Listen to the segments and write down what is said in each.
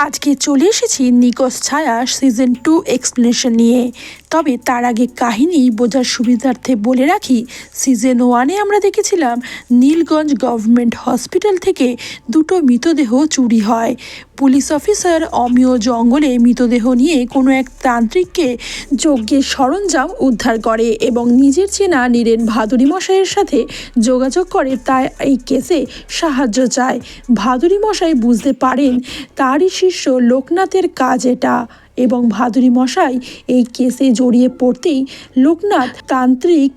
আজকে চলে এসেছি নিখোঁজ ছায়া সিজন 2 এক্সপ্লেনেশন নিয়ে। তবে তার আগে কাহিনী বোঝার সুবিধার্থে বলে রাখি, সিজন 1-এ আমরা দেখেছিলাম নীলগঞ্জ গভর্নমেন্ট হসপিটাল থেকে দুটো মৃতদেহ চুরি হয়। পুলিশ অফিসার অমিয় জঙ্গলে মৃতদেহ নিয়ে কোনো এক তান্ত্রিককে যজ্ঞের সরঞ্জাম উদ্ধার করে এবং নিজের চেনা নীরেন ভাদুরী মশাইয়ের সাথে যোগাযোগ করে, তাই এই কেসে সাহায্য চায়। ভাদুরী মশাই বুঝতে পারেন তারই শিষ্য লোকনাথের কাজ এটা, এবং ভাদুরী মশাই এই কেসে জড়িয়ে পড়তেই লোকনাথ তান্ত্রিক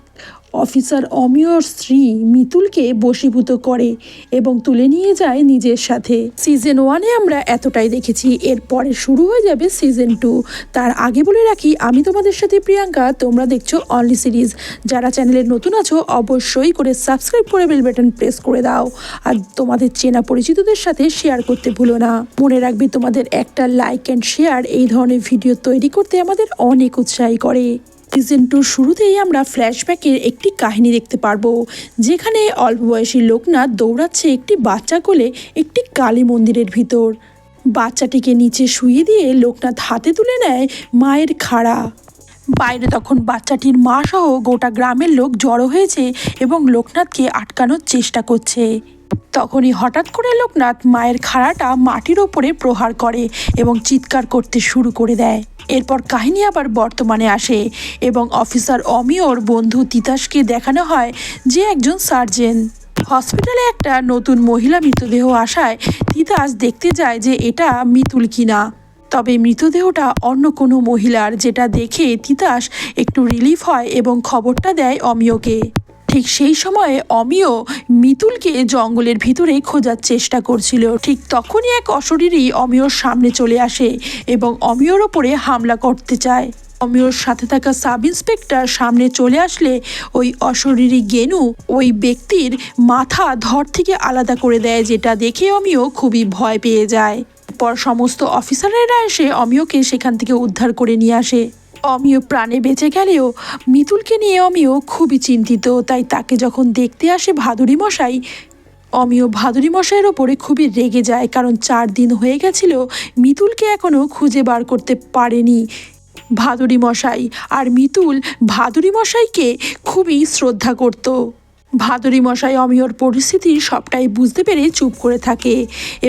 অফিসার অমিয়র স্ত্রী মিতুলকে বশীভূত করে এবং তুলে নিয়ে যায় নিজের সাথে। সিজন 1-এ আমরা এতটাই দেখেছি, এরপরে শুরু হয়ে যাবে সিজন 2। তার আগে বলে রাখি, আমি তোমাদের সাথে প্রিয়াঙ্কা, তোমরা দেখছো অনলি সিরিজ। যারা চ্যানেলে নতুন আছো অবশ্যই করে সাবস্ক্রাইব করে বেল বাটন প্রেস করে দাও, আর তোমাদের চেনা পরিচিতদের সাথে শেয়ার করতে ভুলো না। মনে রাখবে, তোমাদের একটা লাইক অ্যান্ড শেয়ার এই ধরনের ভিডিও তৈরি করতে আমাদের অনেক উৎসাহী করে। সিজন 2 শুরুতেই আমরা ফ্ল্যাশব্যাকের একটি কাহিনী দেখতে পারবো, যেখানে অল্প বয়সী লোকনাথ দৌড়াচ্ছে একটি বাচ্চা কোলে একটি কালী মন্দিরের ভিতর। বাচ্চাটিকে নিচে শুইয়ে দিয়ে লোকনাথ হাতে তুলে নেয় মায়ের খাড়া। বাইরে তখন বাচ্চাটির মা সহ গোটা গ্রামের লোক জড়ো হয়েছে এবং লোকনাথকে আটকানোর চেষ্টা করছে। তখনই হঠাৎ করে লোকনাথ মায়ের খাড়াটা মাটির ওপরে প্রহার করে এবং চিৎকার করতে শুরু করে দেয়। এরপর কাহিনী আবার বর্তমানে আসে এবং অফিসার অমিয়র বন্ধু তিতাসকে দেখানো হয়, যে একজন সার্জেন। হসপিটালে একটা নতুন মহিলা মৃতদেহ আসায় তিতাস দেখতে যায় যে এটা মিতুল কিনা। তবে মৃতদেহটা অন্য কোনো মহিলার, যেটা দেখে তিতাস একটু রিলিফ হয় এবং খবরটা দেয় অমিয়কে। ঠিক সেই সময়ে অমিয় মিতুলকে জঙ্গলের ভিতরে খোঁজার চেষ্টা করছিল। ঠিক তখনই এক অশরীরী অমিয়র সামনে চলে আসে এবং অমিয়র ওপরে হামলা করতে চায়। অমিয়র সাথে থাকা সাব ইন্সপেক্টর সামনে চলে আসলে ওই অশরীরী গেনু ওই ব্যক্তির মাথা ধর থেকে আলাদা করে দেয়, যেটা দেখে অমিয় খুবই ভয় পেয়ে যায়। পর সমস্ত অফিসারেরা এসে অমিয়কে সেখান থেকে উদ্ধার করে নিয়ে আসে। অমিয় প্রাণে বেঁচে গেলেও মিতুলকে নিয়ে অমিয় খুবই চিন্তিত, তাই তাকে যখন দেখতে আসে ভাদুরী মশাই, অমিয় ভাদুরী মশাইয়ের ওপরে খুবই রেগে যায়, কারণ 4 দিন হয়ে গেছিল মিতুলকে এখনও খুঁজে বার করতে পারেনি ভাদুরী মশাই। আর মিতুল ভাদুরী মশাইকে খুবই শ্রদ্ধা করত। ভাদুরী মশাই অমিয়র পরিস্থিতি সবটাই বুঝতে পেরে চুপ করে থাকে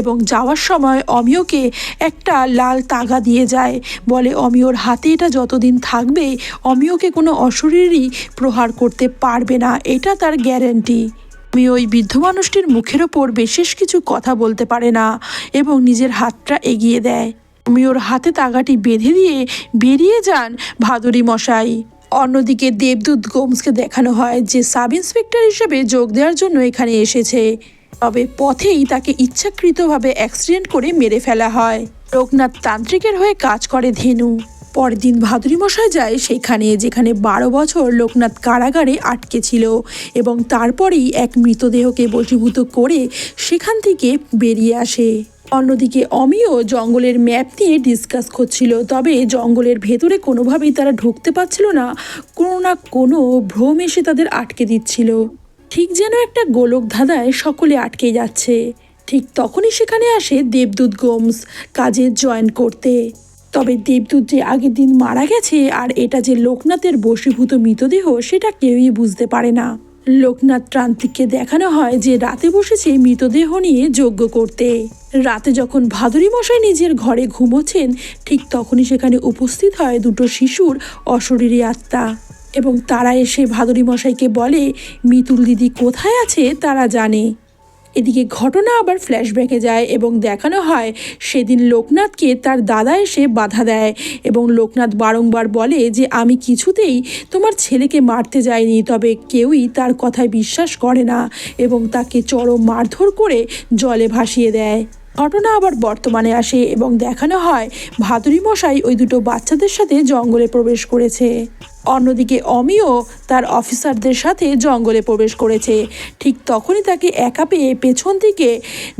এবং যাওয়ার সময় অমিয়কে একটা লাল তাগা দিয়ে যায়। বলে অমিয়র হাতে এটা যতদিন থাকবে অমিয়কে কোনো অশরীরই প্রহার করতে পারবে না, এটা তার গ্যারান্টি। অমিয় ওই বৃদ্ধ মানুষটির মুখের ওপর বিশেষ কিছু কথা বলতে পারে না এবং নিজের হাতটা এগিয়ে দেয়। অমিয়র হাতে তাগাটি বেঁধে দিয়ে বেরিয়ে যান ভাদুরী মশাই। অন্যদিকে দেবদূত গোমসকে দেখানো হয় যে সাব ইন্সপেক্টর হিসেবে যোগ দেওয়ার জন্য এখানে এসেছে। তবে পথেই তাকে ইচ্ছাকৃতভাবে অ্যাক্সিডেন্ট করে মেরে ফেলা হয়। লোকনাথ তান্ত্রিকের হয়ে কাজ করে ধেনু। পরের দিন ভাদুরী মশাই যায় সেখানে, যেখানে 12 বছর লোকনাথ কারাগারে আটকে ছিল এবং তারপরেই এক মৃতদেহকে বশীভূত করে সেখান থেকে বেরিয়ে আসে। অন্যদিকে অমিয় জঙ্গলের ম্যাপ নিয়ে ডিসকাস করছিল, তবে জঙ্গলের ভেতরে কোনোভাবেই তারা ঢুকতে পারছিল না। কোনো না কোনো ভ্রম এসে তাদের আটকে দিচ্ছিল, ঠিক যেন একটা গোলক ধাঁধায় সকলে আটকে যাচ্ছে। ঠিক তখনই সেখানে আসে দেবদূত গোমস কাজে জয়েন করতে। তবে দেবদূত যে আগের দিন মারা গেছে আর এটা যে লোকনাথের বশীভূত মৃতদেহ, সেটা কেউই বুঝতে পারে না। লোকনাথ তান্ত্রিককে দেখানো হয় যে রাতে বসেছে মৃতদেহ নিয়ে যজ্ঞ করতে। রাতে যখন ভাদুরী মশাই নিজের ঘরে ঘুমোচ্ছেন, ঠিক তখনই সেখানে উপস্থিত হয় দুটো শিশুর অশরীরী আত্মা এবং তারা এসে ভাদুরী মশাইকে বলে মিতুল দিদি কোথায় আছে তারা জানে। এদিকে ঘটনা আবার ফ্ল্যাশব্যাকে যায় এবং দেখানো হয় সেদিন লোকনাথকে তার দাদা এসে বাধা দেয় এবং লোকনাথ বারংবার বলে যে আমি কিছুতেই তোমার ছেলেকে মারতে যাইনি, তবে কেউই তার কথায় বিশ্বাস করে না এবং তাকে চরম মারধর করে জলে ভাসিয়ে দেয়। ঘটনা আবার বর্তমানে আসে এবং দেখানো হয় ভাদুরী মশাই ওই দুটো বাচ্চাদের সাথে জঙ্গলে প্রবেশ করেছে। অন্যদিকে অমিয় তার অফিসারদের সাথে জঙ্গলে প্রবেশ করেছে। ঠিক তখনই তাকে একা পেয়ে পেছন থেকে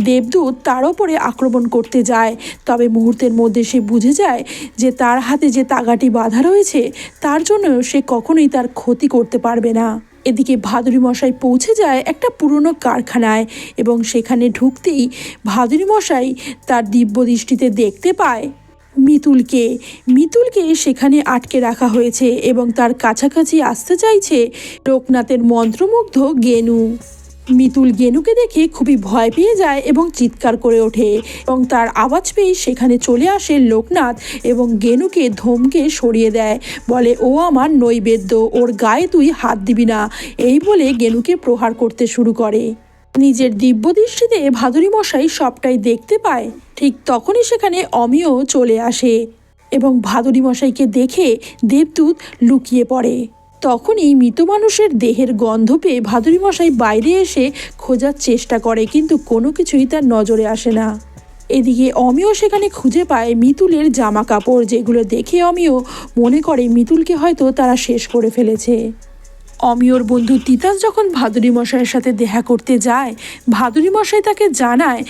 দেবদূত তার ওপরে আক্রমণ করতে যায়, তবে মুহূর্তের মধ্যে সে বুঝে যায় যে তার হাতে যে তাগাটি বাঁধা রয়েছে তার জন্য সে কখনোই তার ক্ষতি করতে পারবে না। এদিকে ভাদুরী মশাই পৌঁছে যায় একটা পুরনো কারখানায় এবং সেখানে ঢুকতেই ভাদুরী মশাই তার দিব্য দৃষ্টিতে দেখতে পায় মিতুলকে সেখানে আটকে রাখা হয়েছে এবং তার কাছাকাছি আসতে চাইছে লোকনাথের মন্ত্রমুগ্ধ গেনু। মিতুল গেনুকে দেখে খুবই ভয় পেয়ে যায় এবং চিৎকার করে ওঠে এবং তার আওয়াজ পেয়ে সেখানে চলে আসে লোকনাথ এবং গেনুকে ধমকে সরিয়ে দেয়, বলে ও আমার নৈবেদ্য, ওর গায়ে তুই হাত দিবি না, এই বলে গেনুকে প্রহার করতে শুরু করে। নিজের দিব্য দৃষ্টিতে ভাদুরী মশাই সবটাই দেখতে পায়। ঠিক তখনই সেখানে অমিয় চলে আসে এবং ভাদুরী মশাইকে দেখে দেবদূত লুকিয়ে পড়ে। তখনই মৃত মানুষের দেহের গন্ধ পেয়ে ভাদুরী মশাই বাইরে এসে খোঁজার চেষ্টা করে, কিন্তু কোনো কিছুই তার নজরে আসে না। এদিকে অমিয় সেখানে খুঁজে পায় মিতুলের জামা কাপড়, যেগুলো দেখে অমিয় মনে করে মিতুলকে হয়তো তারা শেষ করে ফেলেছে। অমিয়র বন্ধু তিতাস যখন ভাদুরী মশাইয়ের সাথে দেখা করতে যায়, ভাদুরী মশাই তাকে জানায়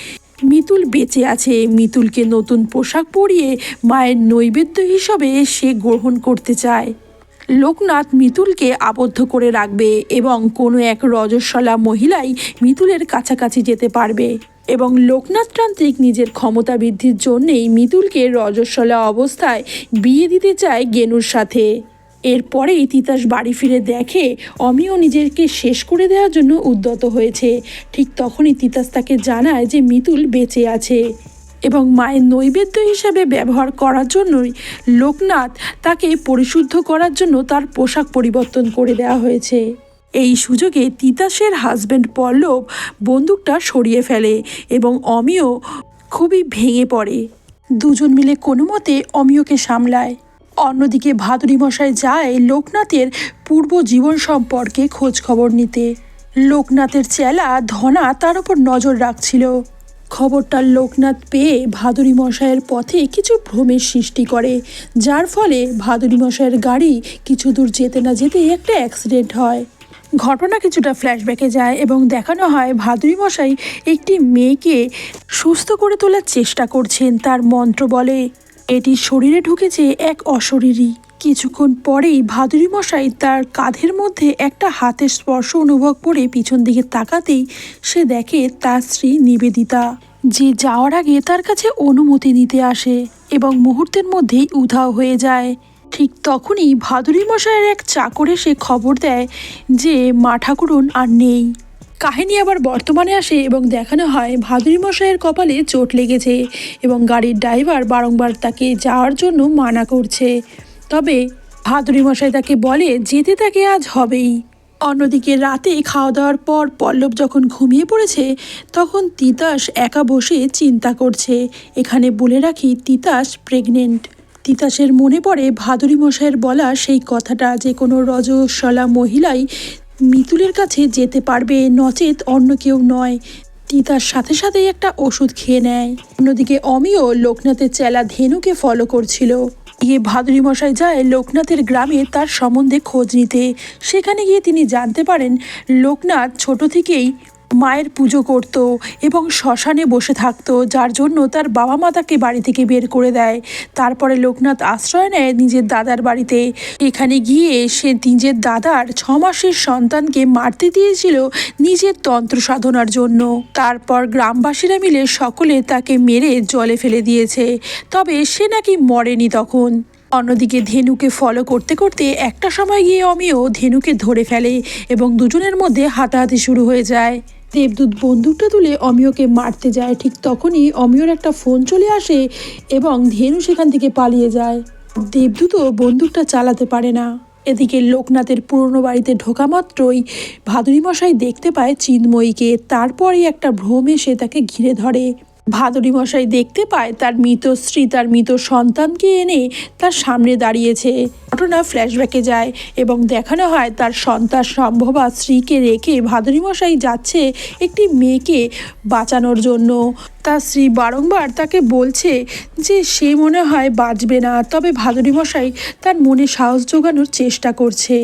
মিতুল বেঁচে আছে। মিতুলকে নতুন পোশাক পরিয়ে মায়ের নৈবেদ্য হিসাবে সে গ্রহণ করতে চায়। লোকনাথ মিতুলকে আবদ্ধ করে রাখবে এবং কোনো এক রজস্বলা মহিলাই মিতুলের কাছাকাছি যেতে পারবে এবং লোকনাথ তান্ত্রিক নিজের ক্ষমতা বৃদ্ধির জন্যেই মিতুলকে রজস্বলা অবস্থায় বিয়ে দিতে চায় গেনুর সাথে। এরপরেই তিতাস বাড়ি ফিরে দেখে অমিয় নিজেকে শেষ করে দেওয়ার জন্য উদ্যত হয়েছে। ঠিক তখনই তিতাস তাকে জানায় যে মিতুল বেঁচে আছে এবং মায়ের নৈবেদ্য হিসেবে ব্যবহার করার জন্যই লোকনাথ তাকে পরিশুদ্ধ করার জন্য তার পোশাক পরিবর্তন করে দেওয়া হয়েছে। এই সুযোগে তিতাসের হাজব্যান্ড পল্লব বন্দুকটা সরিয়ে ফেলে এবং অমিয় খুবই ভেঙে পড়ে। দুজন মিলে কোনো মতে অমিয়কে সামলায়। অন্যদিকে ভাদুরী মশাই যায় লোকনাথের পূর্ব জীবন সম্পর্কে খোঁজ খবর নিতে। লোকনাথের চেলা ধনা তার উপর নজর রাখছিল। খবরটা লোকনাথ পেয়ে ভাদুরী মশাইয়ের পথে কিছু ভ্রমের সৃষ্টি করে, যার ফলে ভাদুরী মশাইয়ের গাড়ি কিছু দূর যেতে না যেতেই একটা অ্যাক্সিডেন্ট হয়। ঘটনা কিছুটা ফ্ল্যাশব্যাকে যায় এবং দেখানো হয় ভাদুরী মশাই একটি মেয়েকে সুস্থ করে তোলার চেষ্টা করছেন তার মন্ত্র বলে। এটি শরীরে ঢুকেছে এক অশরীরী। কিছুক্ষণ পরেই ভাদুরী মশাই তার কাঁধের মধ্যে একটা হাতের স্পর্শ অনুভব করে পিছন দিকে তাকাতেই সে দেখে তার স্ত্রী নিবেদিতা, যে যাওয়ার আগে তার কাছে অনুমতি নিতে আসে এবং মুহূর্তের মধ্যেই উধাও হয়ে যায়। ঠিক তখনই ভাদুরী মশাইয়ের এক চাকর এসে খবর দেয় যে মা ঠাকুরন আর নেই। কাহিনী আবার বর্তমানে আসে এবং দেখানো হয় ভাদুরী মশাইয়ের কপালে চোট লেগেছে এবং গাড়ির ড্রাইভার বারংবার তাকে যাওয়ার জন্য মানা করছে, তবে ভাদুরী মশাই তাকে বলে যেতে তাকে আজ হবেই। অন্যদিকে রাতে খাওয়া দাওয়ার পর পল্লব যখন ঘুমিয়ে পড়েছে তখন তিতাস একা বসে চিন্তা করছে। এখানে বলে রাখি তিতাস প্রেগনেন্ট। তিতাসের মনে পড়ে ভাদুরী মশাইয়ের বলা সেই কথাটা যে কোনো রজস্বলা মহিলাই মিতুলের কাছে যেতে পারবে, নচেত অন্য কেউ নয়। তিতাস সাথে সাথেই একটা ওষুধ খেয়ে নেয়। অন্যদিকে অমিয় লোকনাথের চেলা ধেনুকে ফলো করছিল। ভাদুরী মশাই যায় লোকনাথের গ্রামে তার সম্বন্ধে খোঁজ নিতে। সেখানে গিয়ে তিনি জানতে পারেন লোকনাথ ছোট থেকেই মায়ের পুজো করত এবং শ্মশানে বসে থাকতো, যার জন্য তার বাবা মা তাকে বাড়ি থেকে বের করে দেয়। তারপরে লোকনাথ আশ্রয় নেয় নিজের দাদার বাড়িতে। এখানে গিয়ে সে নিজের দাদার 6 মাসের সন্তানকে মারতে দিয়েছিল নিজের তন্ত্র সাধনার জন্য। তারপর গ্রামবাসীরা মিলে সকলে তাকে মেরে জলে ফেলে দিয়েছে, তবে সে নাকি মরেনি তখন। অন্যদিকে ধেনুকে ফলো করতে করতে একটা সময় গিয়ে অমিয় ধেনুকে ধরে ফেলে এবং দুজনের মধ্যে হাতাহাতি শুরু হয়ে যায়। দেবদূত বন্দুকটা তুলে অমিয়কে মারতে যায়। ঠিক তখনই অমিয়র একটা ফোন চলে আসে এবং ধেনু সেখান থেকে পালিয়ে যায়। দেবদূতও বন্দুকটা চালাতে পারে না। এদিকে লোকনাথের পুরনো বাড়িতে ঢোকা মাত্রই ভাদুরী মশাই দেখতে পায় চিন্ময়ীকে। তারপরই একটা ভ্রম এসে তাকে ঘিরে ধরে। ভাদুরী মশাই দেখতে পায় তার মৃত স্ত্রী তার মৃত সন্তানকে এনে তার সামনে দাঁড়িয়েছে। ঘটনা ফ্ল্যাশব্যাকে যায় এবং দেখানো হয় তার সন্তান সম্ভবা স্ত্রীকে রেখে ভাদুরী মশাই যাচ্ছে একটি মেয়েকে বাঁচানোর জন্য। তার স্ত্রী বারংবার তাকে বলছে যে সে মনে হয় বাঁচবে না, তবে ভাদুরী মশাই তার মনে সাহস জোগানোর চেষ্টা করছে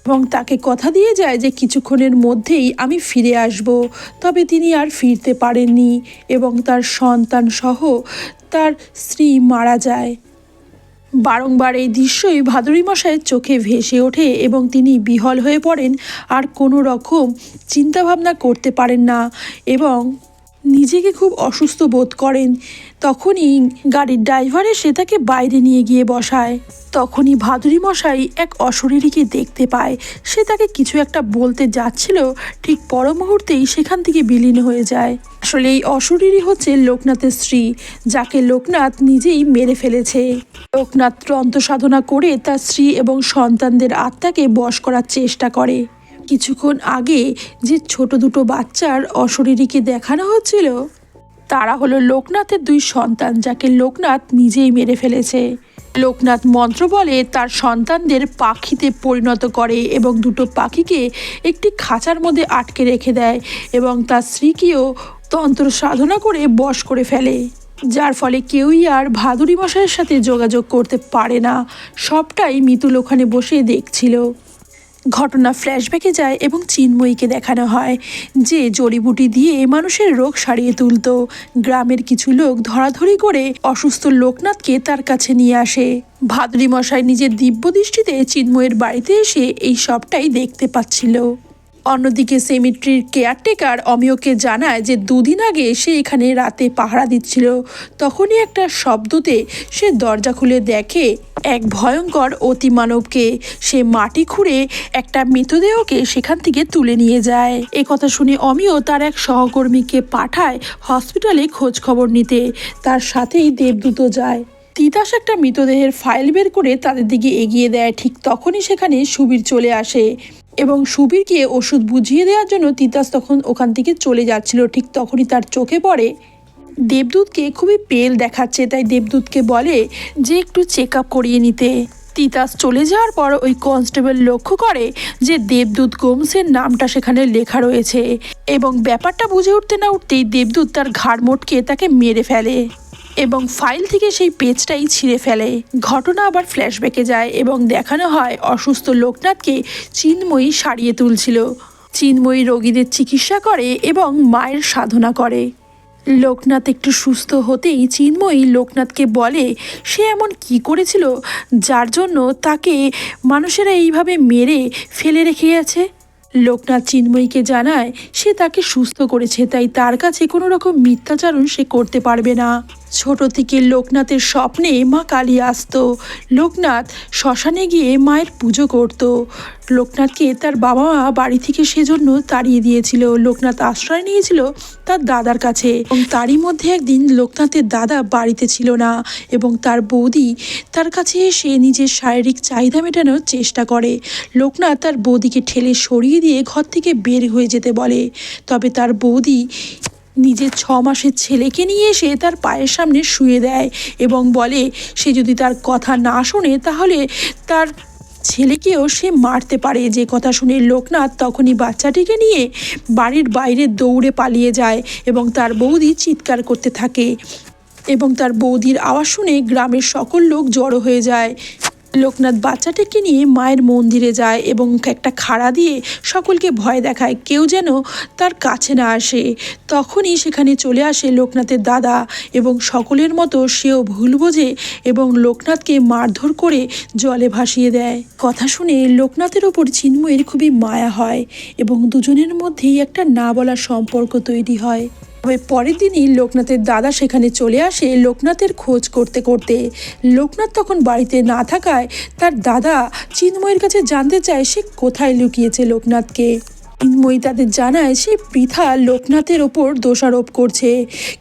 এবং তাকে কথা দিয়ে যায় যে কিছুক্ষণের মধ্যেই আমি ফিরে আসব। তবে তিনি আর ফিরতে পারেননি এবং তার সন্তান সহ তার স্ত্রী মারা যায়। বারংবার এই দৃশ্যই ভাদুরী মশাইয়ের চোখে ভেসে ওঠে এবং তিনি বিহ্বল হয়ে পড়েন, আর কোনো রকম চিন্তাভাবনা করতে পারেন না এবং নিজেকে খুব অসুস্থ বোধ করেন। তখনই গাড়ির ড্রাইভার এসে তাকে বাইরে নিয়ে গিয়ে বসায়। তখনই ভাদুরী মশাই এক অশরীরীকে দেখতে পায়। সে তাকে কিছু একটা বলতে যাচ্ছিল, ঠিক পর মুহূর্তেই সেখান থেকে বিলীন হয়ে যায়। আসলে এই অশরীরী হচ্ছে লোকনাথের স্ত্রী, যাকে লোকনাথ নিজেই মেরে ফেলেছে। লোকনাথ তন্ত্র সাধনা করে তার স্ত্রী এবং সন্তানদের আত্মাকে বশ করার চেষ্টা করে। কিছুক্ষণ আগে যে ছোট দুটো বাচ্চার অশরীরীকে দেখানো হচ্ছিল, তারা হলো লোকনাথের দুই সন্তান, যাকে লোকনাথ নিজেই মেরে ফেলেছে। লোকনাথ মন্ত্র বলে তার সন্তানদের পাখিতে পরিণত করে এবং দুটো পাখিকে একটি খাঁচার মধ্যে আটকে রেখে দেয় এবং তার স্ত্রীকেও তন্ত্র সাধনা করে বশ করে ফেলে, যার ফলে কেউই আর ভাদুরী মশাইয়ের সাথে যোগাযোগ করতে পারে না। সবটাই মিতুল ওখানে বসে দেখছিল। ঘটনা ফ্ল্যাশব্যাকে যায় এবং চিন্ময়ীকে দেখানো হয়, যে জড়িবুটি দিয়ে মানুষের রোগ সারিয়ে তুলত। গ্রামের কিছু লোক ধরাধরি করে অসুস্থ লোকনাথকে তার কাছে নিয়ে আসে। ভাদুরী মশাই নিজের দিব্য দৃষ্টিতে চিন্ময়ের বাড়িতে এসে এই সবটাই দেখতে পাচ্ছিল। অন্যদিকে সেমিট্রির কেয়ারটেকার অমিয়কে জানায় যে দুদিন আগে সে এখানে রাতে পাহারা দিচ্ছিল। তখনই একটা শব্দতে সে দরজা খুলে দেখে এক ভয়ঙ্কর অতিমানবকে। সে মাটি খুঁড়ে একটা মৃতদেহকে সেখান থেকে তুলে নিয়ে যায়। এ কথা শুনে অমিয় তার এক সহকর্মীকে পাঠায় হসপিটালে খোঁজ খবর নিতে। তার সাথেই দেবদূতও যায়। তিতাস একটা মৃতদেহের ফাইল বের করে তাদের দিকে এগিয়ে দেয়। ঠিক তখনই সেখানে সুবীর চলে আসে এবং সুবীরকে ওষুধ বুঝিয়ে দেওয়ার জন্য তিতাস তখন ওখান থেকে চলে যাচ্ছিল। ঠিক তখনই তার চোখে পড়ে দেবদূতকে খুবই পেল দেখাচ্ছে, তাই দেবদূতকে বলে যে একটু চেক আপ করিয়ে নিতে। তিতাস চলে যাওয়ার পর ওই কনস্টেবল লক্ষ্য করে যে দেবদূত গোমসের নামটা সেখানে লেখা রয়েছে এবং ব্যাপারটা বুঝে উঠতে না উঠতেই দেবদূত তার ঘাড় মোটকে তাকে মেরে ফেলে এবং ফাইল থেকে সেই পেজটাই ছিঁড়ে ফেলে। ঘটনা আবার ফ্ল্যাশব্যাকে যায় এবং দেখানো হয় অসুস্থ লোকনাথকে চিন্ময়ী সারিয়ে তুলছিল। চিন্ময়ী রোগীদের চিকিৎসা করে এবং মায়ের সাধনা করে। লোকনাথ একটু সুস্থ হতেই চিন্ময়ী লোকনাথকে বলে সে এমন কি করেছিল যার জন্য তাকে মানুষেরা এইভাবে মেরে ফেলে রেখে গেছে। লোকনাথ চিন্ময়ীকে জানায় সে তাকে সুস্থ করেছে, তাই তার কাছে কোনো রকম মিথ্যাচারণ সে করতে পারবে না। ছোট থেকে লোকনাথের স্বপ্নে মা কালী আসতো। লোকনাথ শ্মশানে গিয়ে মায়ের পুজো করত। লোকনাথকে তার বাবা মা বাড়ি থেকে সেজন্য তাড়িয়ে দিয়েছিল। লোকনাথ আশ্রয় নিয়েছিল তার দাদার কাছে এবং তারই মধ্যে একদিন লোকনাথের দাদা বাড়িতে ছিল না এবং তার বৌদি তার কাছে এসে নিজের শারীরিক চাহিদা মেটানোর চেষ্টা করে। লোকনাথ তার বৌদিকে ঠেলে সরিয়ে দিয়ে ঘর থেকে বের হয়ে যেতে বলে। তবে তার বৌদি নিজের 6 মাসের ছেলেকে নিয়ে এসে তার পায়ের সামনে শুয়ে দেয় এবং বলে সে যদি তার কথা না শোনে তাহলে তার ছেলেকেও সে মারতে পারে। যে কথা শুনে লোকনাথ তখনই বাচ্চাটিকে নিয়ে বাড়ির বাইরে দৌড়ে পালিয়ে যায় এবং তার বৌদি চিৎকার করতে থাকে এবং তার বৌদির আওয়াজ শুনে গ্রামের সকল লোক জড়ো হয়ে যায়। লোকনাথ বাচ্চাটাকে নিয়ে মায়ের মন্দিরে যায় এবং একটা খাড়া দিয়ে সকলকে ভয় দেখায় কেউ যেন তার কাছে না আসে। তখনই সেখানে চলে আসে লোকনাথের দাদা এবং সকলের মতো সেও ভুল বোঝে এবং লোকনাথকে মারধর করে জলে ভাসিয়ে দেয়। কথা শুনে লোকনাথের ওপর চিন্ময়ের খুবই মায়া হয় এবং দুজনের মধ্যেই একটা না বলা সম্পর্ক তৈরি হয়। তবে পরের দিনই লোকনাথের দাদা সেখানে চলে আসে লোকনাথের খোঁজ করতে করতে। লোকনাথ তখন বাড়িতে না থাকায় তার দাদা চিন্ময়ের কাছে জানতে চায় সে কোথায় লুকিয়েছে লোকনাথকে। চিন্ময়ী তাদের জানায় সে পৃথা লোকনাথের ওপর দোষারোপ করছে,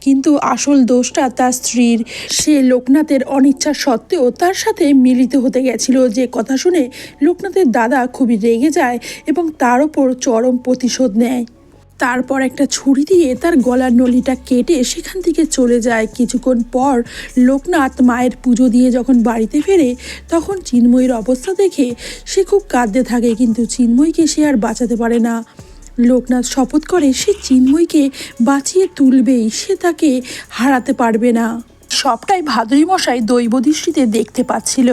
কিন্তু আসল দোষটা তার স্ত্রীর। সে লোকনাথের অনিচ্ছা সত্ত্বেও তার সাথে মিলিত হতে গেছিল। যে কথা শুনে লোকনাথের দাদা খুবই রেগে যায় এবং তার ওপর চরম প্রতিশোধ নেয়। তারপর একটা ছুরি দিয়ে তার গলার নলিটা কেটে সেখান থেকে চলে যায়। কিছুক্ষণ পর লোকনাথ মায়ের পুজো দিয়ে যখন বাড়িতে ফেরে তখন চিন্ময়ীর অবস্থা দেখে সে খুব কাঁদতে থাকে, কিন্তু চিন্ময়ীকে সে আর বাঁচাতে পারে না। লোকনাথ শপথ করে সে চিন্ময়ীকে বাঁচিয়ে তুলবেই, সে তাকে হারাতে পারবে না। সবটাই ভাদুরী মশাই দৈব দৃষ্টিতে দেখতে পাচ্ছিল।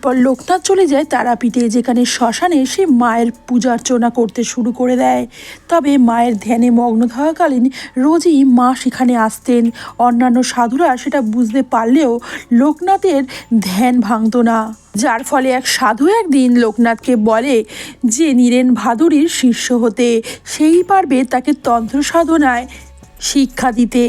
পর লোকনাথ চলে যায় তারাপীঠে, যেখানে শ্মশানে সে মায়ের পূজা অর্চনা করতে শুরু করে দেয়। তবে মায়ের ধ্যানে মগ্ন থাকাকালীন রোজই মা সেখানে আসতেন। অন্যান্য সাধুরা সেটা বুঝতে পারলেও লোকনাথের ধ্যান ভাঙত না, যার ফলে এক সাধু একদিন লোকনাথকে বলে যে নীরেন ভাদুড়ির শিষ্য হতে, সেই পারবে তাকে তন্ত্র সাধনায় শিক্ষা দিতে।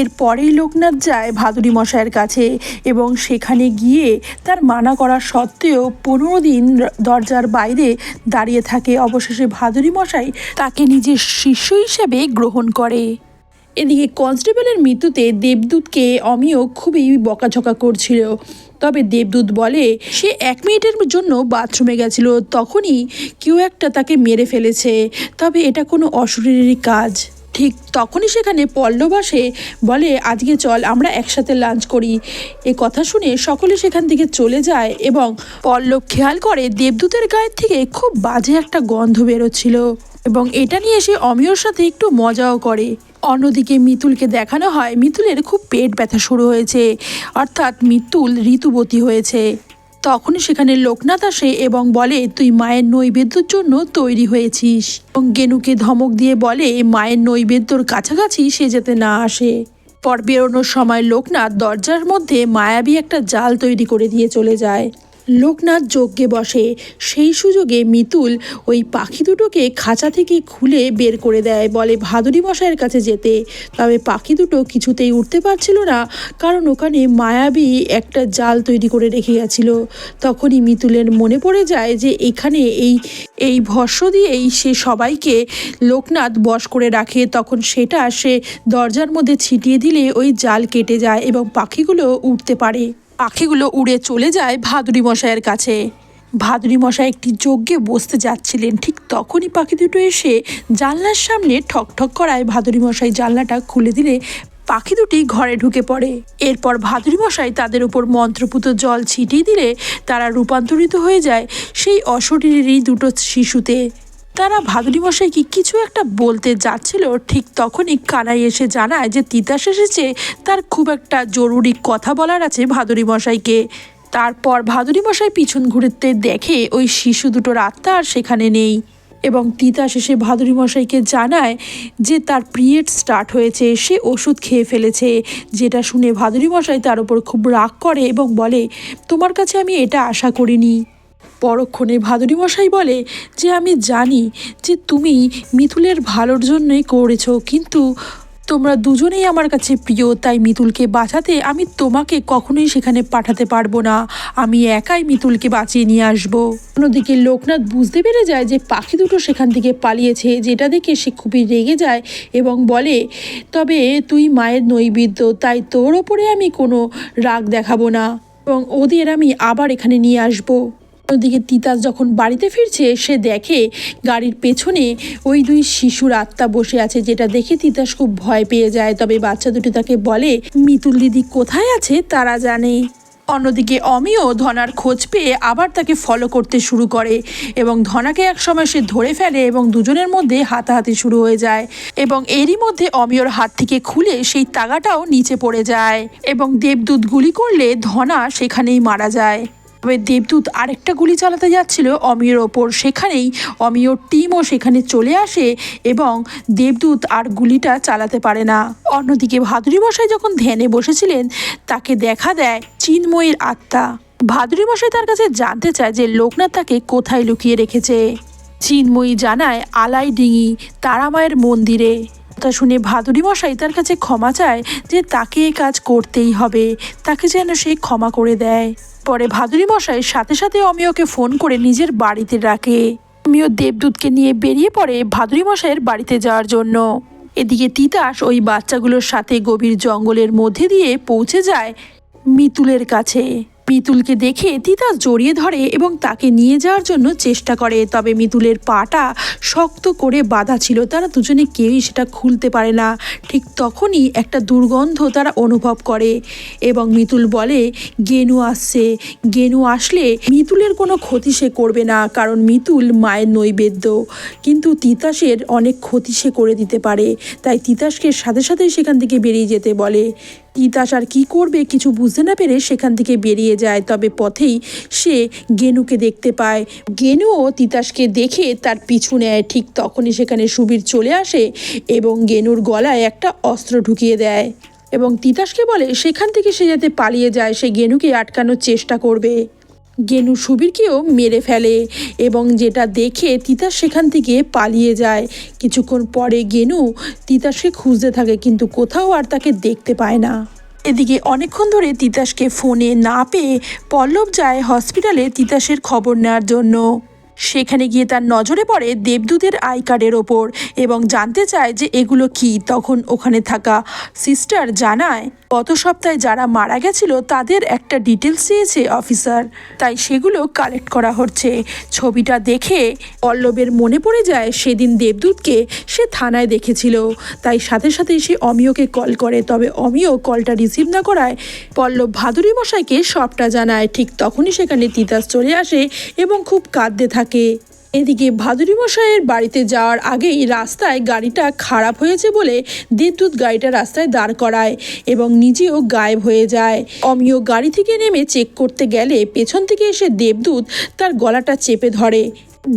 এরপরেই লোকনাথ যায় ভাদুড়ি মশাইয়ের কাছে এবং সেখানে গিয়ে তার মানা করা সত্ত্বেও 15 দিন দরজার বাইরে দাঁড়িয়ে থাকে। অবশেষে ভাদুড়ি মশাই তাকে নিজের শিষ্য হিসেবে গ্রহণ করে। এদিকে কনস্টেবলের মৃত্যুতে দেবদূতকে অমিয় খুবই বকাঝকা করছিল। তবে দেবদূত বলে সে 1 মিনিটের জন্য বাথরুমে গেছিল, তখনই কেউ একটা তাকে মেরে ফেলেছে, তবে এটা কোনো অশরীরী কাজ। ঠিক তখনই সেখানে পল্লব আসে, বলে আজকে চল আমরা একসাথে লাঞ্চ করি। এ কথা শুনে সকলে সেখান থেকে চলে যায় এবং পল্লব খেয়াল করে দেবদূতের গায়ের থেকে খুব বাজে একটা গন্ধ বেরোচ্ছিল এবং এটা নিয়ে সে অমিয়র সাথে একটু মজাও করে। অন্যদিকে মিতুলকে দেখানো হয় মিতুলের খুব পেট ব্যথা শুরু হয়েছে, অর্থাৎ মিতুল ঋতুবতী হয়েছে। তখনই সেখানে লোকনাথ আসে এবং বলে তুই মায়ের নৈবেদ্যর জন্য তৈরি হয়েছিস, এবং গেনুকে ধমক দিয়ে বলে মায়ের নৈবেদ্যর কাছাকাছি সে যাতে না আসে। পর বেরোনোর সময় লোকনাথ দরজার মধ্যে মায়াবী একটা জাল তৈরি করে দিয়ে চলে যায়। লোকনাথ যজ্ঞে বসে, সেই সুযোগে মিতুল ওই পাখি দুটোকে খাঁচা থেকে খুলে বের করে দেয়, বলে ভাদুড়ি মশাইয়ের কাছে যেতে। তবে পাখি দুটো কিছুতেই উঠতে পারছিল না, কারণ ওখানে মায়াবী একটা জাল তৈরি করে রেখে গেছিল। তখনই মিতুলের মনে পড়ে যায় যে এখানে এই ভস্য দিয়েই সে সবাইকে লোকনাথ বশ করে রাখে। তখন সেটা সে দরজার মধ্যে ছিটিয়ে দিলে ওই জাল কেটে যায় এবং পাখিগুলো উঠতে পারে। পাখিগুলো উড়ে চলে যায় ভাদুড়ি মশাইয়ের কাছে। ভাদুড়ি মশাই একটি যজ্ঞে বসতে যাচ্ছিলেন, ঠিক তখনই পাখি দুটো এসে জানলার সামনে ঠক ঠক করায় ভাদুড়ি মশাই জানলাটা খুলে দিলে পাখি দুটি ঘরে ঢুকে পড়ে। এরপর ভাদুড়ি মশাই তাদের উপর মন্ত্রপুত জল ছিটিয়ে দিলে তারা রূপান্তরিত হয়ে যায় সেই অশরীরী দুটো শিশুতে। তারা ভাদুড়ি মশাইকে কিছু একটা বলতে যাচ্ছিল, ঠিক তখনই কানাই এসে জানায় যে তিতাস এসেছে, তার খুব একটা জরুরি কথা বলার আছে ভাদুড়ি মশাইকে। তারপর ভাদুড়ি মশাই পিছন ঘুরতে দেখে ওই শিশু দুটোর আত্মা আর সেখানে নেই এবং তিতাস এসে ভাদুড়ি মশাইকে জানায় যে তার পিরিয়ড স্টার্ট হয়েছে, সে ওষুধ খেয়ে ফেলেছে। যেটা শুনে ভাদুড়ি মশাই তার উপর খুব রাগ করে এবং বলে তোমার কাছে আমি এটা আশা করিনি। পরক্ষণে ভাদুড়ি মশাই বলে যে আমি জানি যে তুমি মিতুলের ভালোর জন্যই করেছো, কিন্তু তোমরা দুজনেই আমার কাছে প্রিয়, তাই মিতুলকে বাঁচাতে আমি তোমাকে কখনোই সেখানে পাঠাতে পারবো না, আমি একাই মিতুলকে বাঁচিয়ে নিয়ে আসবো। অন্যদিকে লোকনাথ বুঝতে পেরে যায় যে পাখি দুটো সেখান থেকে পালিয়েছে, যেটা দেখে সে খুবই রেগে যায় এবং বলে তবে তুই মায়ের নৈবেদ্য, তাই তোর ওপরে আমি কোনো রাগ দেখাবো না এবং ওদের আমি আবার এখানে নিয়ে আসবো। অন্যদিকে তিতাস যখন বাড়িতে ফিরছে সে দেখে গাড়ির পেছনে ওই 2 শিশুর আত্মা বসে আছে, যেটা দেখে তিতাস খুব ভয় পেয়ে যায়। তবে বাচ্চা দুটি তাকে বলে মিতুল দিদি কোথায় আছে তারা জানে। অন্যদিকে অমিও ধনার খোঁজ পেয়ে আবার তাকে ফলো করতে শুরু করে এবং ধনাকে একসময় সে ধরে ফেলে এবং দুজনের মধ্যে হাতাহাতি শুরু হয়ে যায় এবং এরই মধ্যে অমিয়র হাত থেকে খুলে সেই তাগাটাও নিচে পড়ে যায় এবং দেবদূত গুলি করলে ধনা সেখানেই মারা যায়। তবে দেবদূত আরেকটা গুলি চালাতে যাচ্ছিল অমিয়র ওপর, সেখানেই অমিয়র টিমও সেখানে চলে আসে এবং দেবদূত আর গুলিটা চালাতে পারে না। অন্যদিকে ভাদুড়ি মশাই যখন ধ্যানে বসেছিলেন তাকে দেখা দেয় চিন্ময়ীর আত্মা। ভাদুড়ি মশাই তার কাছে জানতে চায় যে লোকনাথ তাকে কোথায় লুকিয়ে রেখেছে। চিন্ময়ী জানায় আলাইডিঙি তারামায়ের মন্দিরে। তা শুনে ভাদুড়ি মশাই তার কাছে ক্ষমা চায় যে তাকে এই কাজ করতেই হবে, তাকে যেন সে ক্ষমা করে দেয়। পরে ভাদুড়ি মশাই সাথে সাথে অমিয়কে ফোন করে নিজের বাড়িতে রাখে। অমিয় দেবদূতকে নিয়ে বেরিয়ে পড়ে ভাদুড়ি মশাইয়ের বাড়িতে যাওয়ার জন্য। এদিকে তিতাস ওই বাচ্চাগুলোর সাথে গভীর জঙ্গলের মধ্যে দিয়ে পৌঁছে যায় মিতুলের কাছে। মিতুলকে দেখে তিতাস জড়িয়ে ধরে এবং তাকে নিয়ে যাওয়ার জন্য চেষ্টা করে, তবে মিতুলের পাটা শক্ত করে বাঁধা ছিল, তারা দুজনে কেউই সেটা খুলতে পারে না। ঠিক তখনই একটা দুর্গন্ধ তারা অনুভব করে এবং মিতুল বলে গেনু আসছে, গেনু আসলে মিতুলের কোনো ক্ষতি সে করবে না, কারণ মিতুল মায়ের নৈবেদ্য, কিন্তু তিতাসের অনেক ক্ষতি সে করে দিতে পারে, তাই তিতাসকে সাথে সাথেই সেখান থেকে বেরিয়ে যেতে বলে। তিতাস আর কি করবে কিছু বুঝতে না পেরে সেখান থেকে বেরিয়ে যায়। তবে পথেই সে গেনুকে দেখতে পায়। গেনুও তিতাসকে দেখে তার পিছু নেয়। ঠিক তখনই সেখানে সুবীর চলে আসে এবং গেনুর গলায় একটা অস্ত্র ঢুকিয়ে দেয় এবং তিতাসকে বলে সেখান থেকে সে যাতে পালিয়ে যায়, সে গেনুকে আটকানোর চেষ্টা করবে। গেনু সুবীরকেও মেরে ফেলে এবং যেটা দেখে তিতাস সেখান থেকে পালিয়ে যায়। কিছুক্ষণ পরে গেনু তিতাসকে খুঁজতে থাকে কিন্তু কোথাও আর তাকে দেখতে পায় না। এদিকে অনেকক্ষণ ধরে তিতাসকে ফোনে না পেয়ে পল্লব যায় হসপিটালে তিতাসের খবর নেওয়ার জন্য। সেখানে গিয়ে তার নজরে পড়ে দেবদূতের আই কার্ডের ওপর এবং জানতে চায় যে এগুলো কি। তখন ওখানে থাকা সিস্টার জানায় গত সপ্তাহে যারা মারা গেছিল তাদের একটা ডিটেলস চেয়েছে অফিসার, তাই সেগুলো কালেক্ট করা হচ্ছে। ছবিটা দেখে পল্লবের মনে পড়ে যায় সেদিন দেবদূতকে সে থানায় দেখেছিল, তাই সাথে সাথে সে অমিয়কে কল করে। তবে অমিয় কলটা রিসিভ না করায় পল্লব ভাদুরী মশাইকে সবটা জানায়। ঠিক তখনই সেখানে তিতাস চলে আসে এবং খুব কাঁদতে থাকে। এদিকে ভাদুরী মশাইয়ের বাড়িতে যাওয়ার আগেই রাস্তায় গাড়িটা খারাপ হয়েছে বলে দেবদূত গাড়িটা রাস্তায় দাঁড় করায় এবং নিজেও গায়েব হয়ে যায়। অমিয় গাড়ি থেকে নেমে চেক করতে গেলে পেছন থেকে এসে দেবদূত তার গলাটা চেপে ধরে।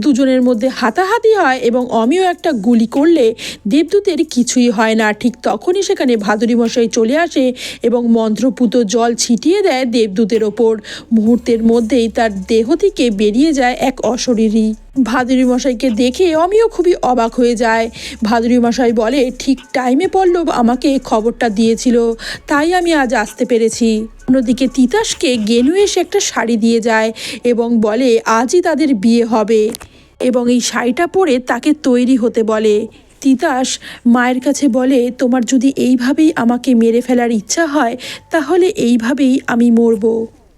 দুজনের মধ্যে হাতাহাতি হয় এবং অমিয় একটা গুলি করলে দেবদূতের কিছুই হয় না। ঠিক তখনই সেখানে ভাদুরী মশাই চলে আসে এবং মন্ত্রপুত জল ছিটিয়ে দেয় দেবদূতের ওপর। মুহূর্তের মধ্যেই তার দেহ থেকে বেরিয়ে যায় এক অশরীরী। ভাদুরী মশাইকে দেখে অমিয় খুবই অবাক হয়ে যায়। ভাদুরী মশাই বলে, ঠিক টাইমে পল্লব আমাকে খবরটা দিয়েছিল, তাই আমি আজ আসতে পেরেছি। অন্যদিকে তিতাসকে গেনু এসে একটা শাড়ি দিয়ে যায় এবং বলে আজই তাদের বিয়ে হবে এবং এই শাড়িটা পরে তাকে তৈরি হতে বলে। তিতাস মায়ের কাছে বলে, তোমার যদি এইভাবেই আমাকে মেরে ফেলার ইচ্ছা হয় তাহলে এইভাবেই আমি মরবো।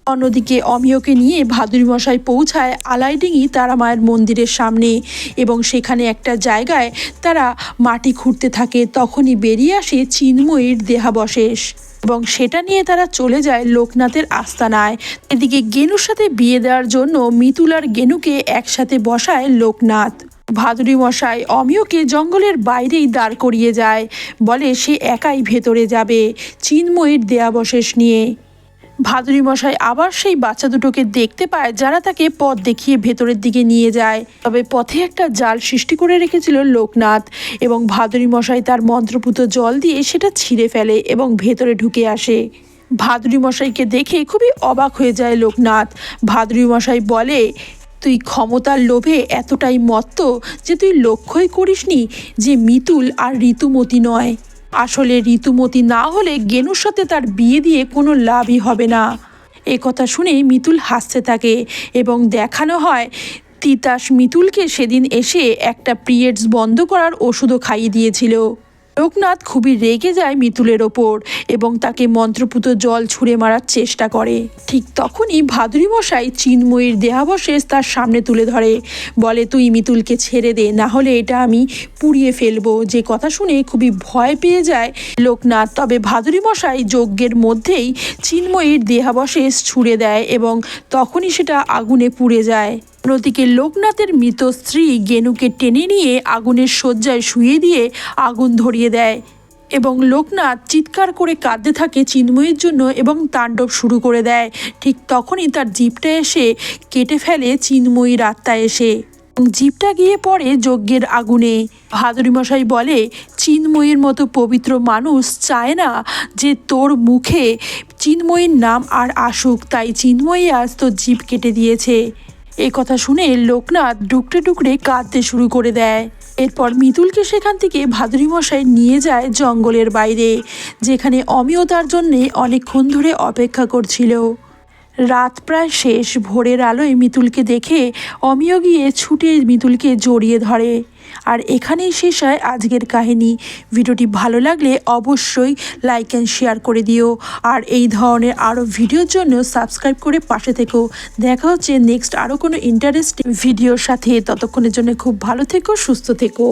অন্যদিকে অমিয়কে নিয়ে ভাদুরী মশাই পৌঁছায় আলাইডিঙি তারা মায়ের মন্দিরের সামনে এবং সেখানে একটা জায়গায় তারা মাটি খুঁড়তে থাকে। তখনই বেরিয়ে আসে চিন্ময়ীর দেহাবশেষ এবং সেটা নিয়ে তারা চলে যায় লোকনাথের আস্তানায়। এদিকে গেনুর সাথে বিয়ে দেওয়ার জন্য মিতুল আর গেনুকে একসাথে বসায় লোকনাথ। ভাদুরী মশাই অমিয়কে জঙ্গলের বাইরেই দাঁড় করিয়ে যায়, বলে সে একাই ভেতরে যাবে চিন্ময়ীর দেহাবশেষ নিয়ে। ভাদুরী মশাই আবার সেই বাচ্চা দুটোকে দেখতে পায় যারা তাকে পথ দেখিয়ে ভেতরের দিকে নিয়ে যায়। তবে পথে একটা জাল সৃষ্টি করে রেখেছিল লোকনাথ এবং ভাদুরী মশাই তার মন্ত্রপুত জল দিয়ে সেটা ছিঁড়ে ফেলে এবং ভেতরে ঢুকে আসে। ভাদুরী মশাইকে দেখে খুবই অবাক হয়ে যায় লোকনাথ। ভাদুরী মশাই বলে, তুই ক্ষমতার লোভে এতটাই মত্ত যে তুই লক্ষ্যই করিসনি যে মিতুল আর ঋতুমতি নয়। আসলে ঋতুমতি না হলে গেনুর সাথে তার বিয়ে দিয়ে কোনো লাভই হবে না। এ কথা শুনে মিতুল হাসতে থাকে এবং দেখানো হয় তিতাস মিতুলকে সেদিন এসে একটা পিরিয়ডস বন্ধ করার ওষুধও খাইয়ে দিয়েছিল। লোকনাথ খুবই রেগে যায় মিতুলের ওপর এবং তাকে মন্ত্রপুত জল ছুঁড়ে মারার চেষ্টা করে। ঠিক তখনই ভাদুরী মশাই চিন্ময়ীর দেহাবশেষ তার সামনে তুলে ধরে, বলে তুই মিতুলকে ছেড়ে দে, না হলে এটা আমি পুড়িয়ে ফেলবো। যে কথা শুনে খুবই ভয় পেয়ে যায় লোকনাথ। তবে ভাদুরী মশাই যজ্ঞের মধ্যেই চিন্ময়ীর দেহাবশেষ ছুঁড়ে দেয় এবং তখনই সেটা আগুনে পুড়ে যায়। অন্যদিকে লোকনাথের মৃত স্ত্রী গেনুকে টেনে নিয়ে আগুনের শয্যায় শুইয়ে দিয়ে আগুন ধরিয়ে দেয় এবং লোকনাথ চিৎকার করে কাঁদতে থাকে চিন্ময়ীর জন্য এবং তাণ্ডব শুরু করে দেয়। ঠিক তখনই তার জিভটা এসে কেটে ফেলে চিন্ময়ীর আত্মা এসে। জিভটা গিয়ে পড়ে যজ্ঞের আগুনে। ভাদুরী মশাই বলে, চিন্ময়ীর মতো পবিত্র মানুষ চায় না যে তোর মুখে চিন্ময়ীর নাম আর আসুক, তাই চিন্ময়ী আজ তোর জিভ কেটে দিয়েছে। এই কথা শুনে লোকনাথ ডুকরে ডুকরে কাঁদতে শুরু করে দেয়। এরপর মিতুলকে সেখান থেকে ভাদুরী মশাই নিয়ে যায় জঙ্গলের বাইরে, যেখানে অমিয় তার জন্যে অনেকক্ষণ ধরে অপেক্ষা করছিল। রাত প্রায় শেষ। ভোরের আলোয় মিতুলকে দেখে অমিয় গিয়ে ছুটে মিতুলকে জড়িয়ে ধরে। আর এখানেই শেষ হয় আজকের কাহিনী। ভিডিওটি ভালো লাগলে অবশ্যই লাইক অ্যান্ড শেয়ার করে দিও আর এই ধরনের আরও ভিডিওর জন্য সাবস্ক্রাইব করে পাশে থেকো। দেখা হচ্ছে নেক্সট আরও কোনো ইন্টারেস্টিং ভিডিওর সাথে। ততক্ষণের জন্য খুব ভালো থেকো, সুস্থ থেকো।